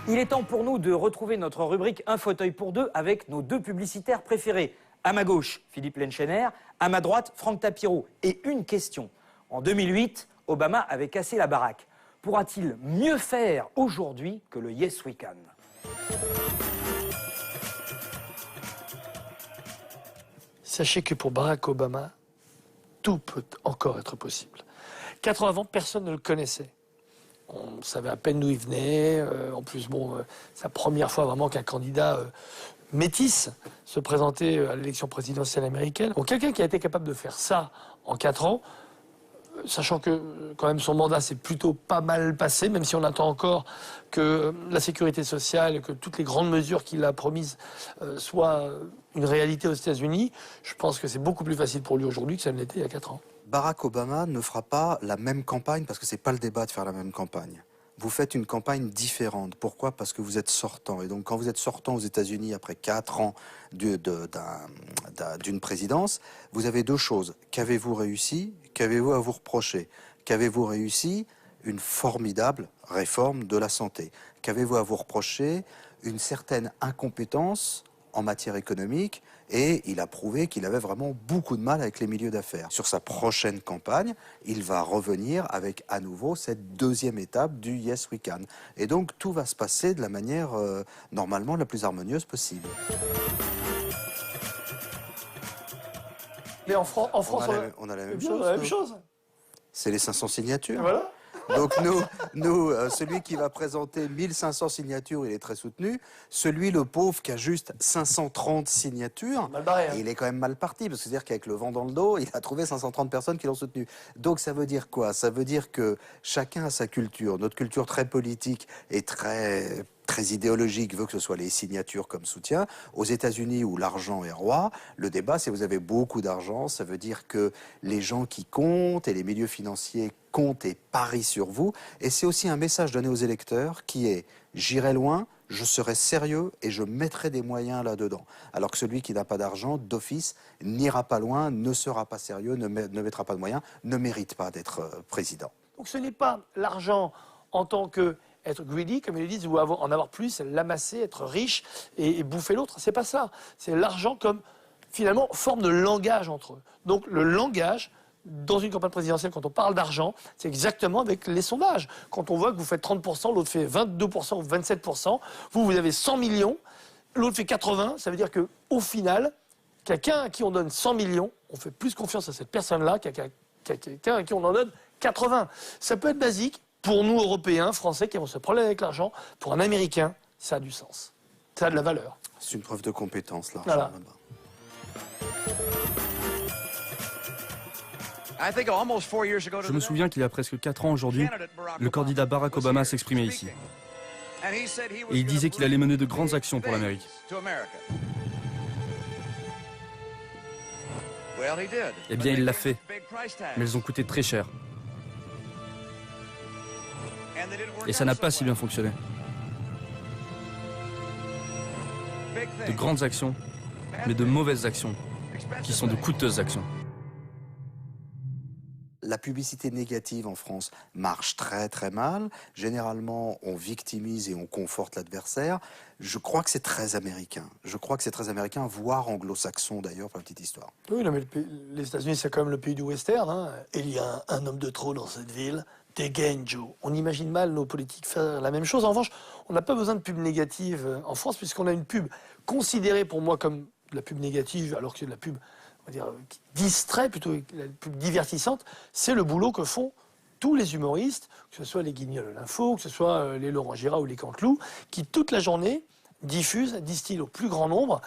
Il est temps pour nous de retrouver notre rubrique Un fauteuil pour deux avec nos deux publicitaires préférés. À ma gauche, Philippe Lenchener, à ma droite, Franck Tapiro. Et une question. En 2008, Obama avait cassé la baraque. Pourra-t-il mieux faire aujourd'hui que le Yes We Can? Sachez que pour Barack Obama, tout peut encore être possible. 4 ans avant, personne ne le connaissait. On savait à peine d'où il venait. En plus, c'est la première fois vraiment qu'un candidat métis se présentait à l'élection présidentielle américaine. Donc quelqu'un qui a été capable de faire ça en 4 ans, sachant que quand même son mandat s'est plutôt pas mal passé, même si on attend encore que la sécurité sociale, que toutes les grandes mesures qu'il a promises soient une réalité aux États-Unis, je pense que c'est beaucoup plus facile pour lui aujourd'hui que ça ne l'était il y a 4 ans. Barack Obama ne fera pas la même campagne, parce que c'est pas le débat de faire la même campagne. Vous faites une campagne différente. Pourquoi? Parce que vous êtes sortant. Et donc, quand vous êtes sortant aux États-Unis après 4 ans d'une présidence, vous avez 2 choses. Qu'avez-vous réussi? Qu'avez-vous à vous reprocher? Qu'avez-vous réussi? Une formidable réforme de la santé. Qu'avez-vous à vous reprocher? Une certaine incompétence en matière économique, et il a prouvé qu'il avait vraiment beaucoup de mal avec les milieux d'affaires. Sur sa prochaine campagne, il va revenir avec à nouveau cette deuxième étape du Yes We Can. Et donc tout va se passer de la manière normalement la plus harmonieuse possible. Mais en France, on a la même chose. C'est les 500 signatures. Voilà. Donc nous celui qui va présenter 1500 signatures, il est très soutenu. Celui, le pauvre, qui a juste 530 signatures, mal barré, hein. Il est quand même mal parti, parce que c'est-à-dire qu'avec le vent dans le dos, il a trouvé 530 personnes qui l'ont soutenu. Donc ça veut dire quoi? Ça veut dire que chacun a sa culture. Notre culture très politique est très idéologique, veut que ce soit les signatures comme soutien. Aux États-Unis, où l'argent est roi, le débat, c'est vous avez beaucoup d'argent, ça veut dire que les gens qui comptent et les milieux financiers comptent et parient sur vous. Et c'est aussi un message donné aux électeurs qui est « j'irai loin, je serai sérieux et je mettrai des moyens là-dedans ». Alors que celui qui n'a pas d'argent, d'office, n'ira pas loin, ne sera pas sérieux, ne mettra pas de moyens, ne mérite pas d'être président. Donc ce n'est pas l'argent en tant que être greedy, comme ils le disent, ou en avoir plus, l'amasser, être riche et bouffer l'autre. C'est pas ça. C'est l'argent comme, finalement, forme de langage entre eux. Donc le langage, dans une campagne présidentielle, quand on parle d'argent, c'est exactement avec les sondages. Quand on voit que vous faites 30%, l'autre fait 22% ou 27%, vous avez 100 millions, l'autre fait 80, ça veut dire qu'au final, quelqu'un à qui on donne 100 millions, on fait plus confiance à cette personne-là qu'à quelqu'un à qui on en donne 80. Ça peut être basique. Pour nous, Européens, Français, qui avons ce problème avec l'argent, pour un Américain, ça a du sens. Ça a de la valeur. C'est une preuve de compétence, l'argent, voilà. Là-bas. Je me souviens qu'il y a presque 4 ans aujourd'hui, le candidat Barack Obama s'exprimait ici. Et il disait qu'il allait mener de grandes actions pour l'Amérique. Eh bien, il l'a fait, mais elles ont coûté très cher. Et ça n'a pas si bien fonctionné. De grandes actions, mais de mauvaises actions, qui sont de coûteuses actions. La publicité négative en France marche très très mal. Généralement, on victimise et on conforte l'adversaire. Je crois que c'est très américain. Je crois que c'est très américain, voire anglo-saxon d'ailleurs, pour la petite histoire. Oui, non, mais les États-Unis, c'est quand même le pays du western. Hein. Il y a un homme de trop dans cette ville. Dégaine, Joe. On imagine mal nos politiques faire la même chose. En revanche, on n'a pas besoin de pub négative en France, puisqu'on a une pub considérée pour moi comme de la pub négative, alors que c'est de la pub, on va dire, qui distrait, plutôt la pub divertissante. C'est le boulot que font tous les humoristes, que ce soit les Guignols de l'info, que ce soit les Laurent Gérard ou les Canteloup, qui toute la journée diffusent, distillent au plus grand nombre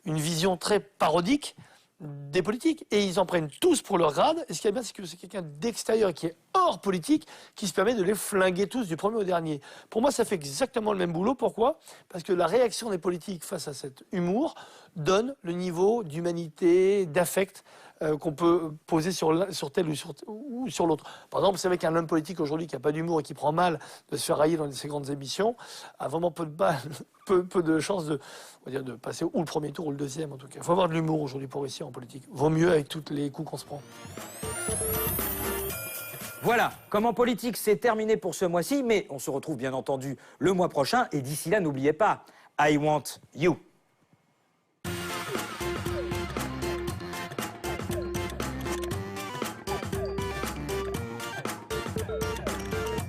une vision très parodique des politiques. Et ils en prennent tous pour leur grade. Et ce qui est bien, c'est que c'est quelqu'un d'extérieur qui est hors politique qui se permet de les flinguer tous du premier au dernier. Pour moi, ça fait exactement le même boulot. Pourquoi? Parce que la réaction des politiques face à cet humour donne le niveau d'humanité, d'affect qu'on peut poser sur tel ou sur l'autre. Par exemple, vous savez qu'un homme politique aujourd'hui qui n'a pas d'humour et qui prend mal de se faire railler dans ces grandes émissions a vraiment peu de chances de passer ou le premier tour ou le deuxième en tout cas. Il faut avoir de l'humour aujourd'hui pour réussir en politique. Vaut mieux avec tous les coups qu'on se prend. Voilà, Comment Politique, c'est terminé pour ce mois-ci, mais on se retrouve bien entendu le mois prochain. Et d'ici là, n'oubliez pas, I want you.